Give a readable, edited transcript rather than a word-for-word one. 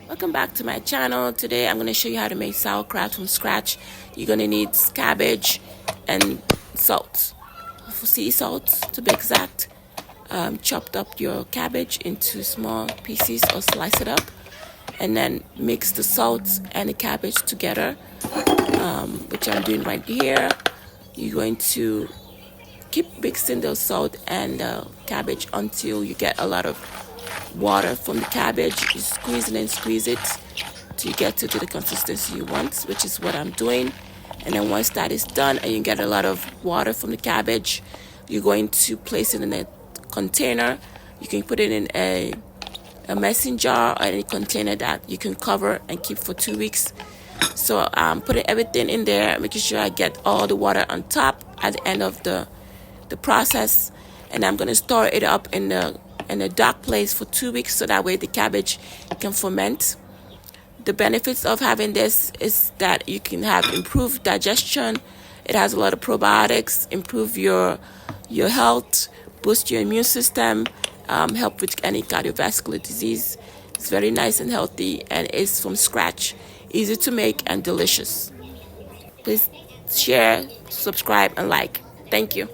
Welcome back to my channel. Today I'm going to show you how to make sauerkraut from scratch. You're going to need cabbage and salt, sea salt to be exact. Chopped up your cabbage into small pieces or slice it up, and then mix the salt and the cabbage together, which I'm doing right here. You're going to keep mixing the salt and the cabbage until you get a lot of water from the cabbage. You squeeze it and squeeze it till you get to the consistency you want, which is what I'm doing. And then once that is done and you get a lot of water from the cabbage, you're going to place it in a container. You can put it in a mason jar or any container that you can cover and keep for 2 weeks. So I'm putting everything in there, making sure I get all the water on top at the end of the process. And I'm going to store it up in a dark place for 2 weeks, so that way the cabbage can ferment. The benefits of having this is that you can have improved digestion. It has a lot of probiotics, improve your health, boost your immune system, help with any cardiovascular disease. It's very nice and healthy, and it's from scratch, easy to make and delicious. Please share, subscribe, and like. Thank you.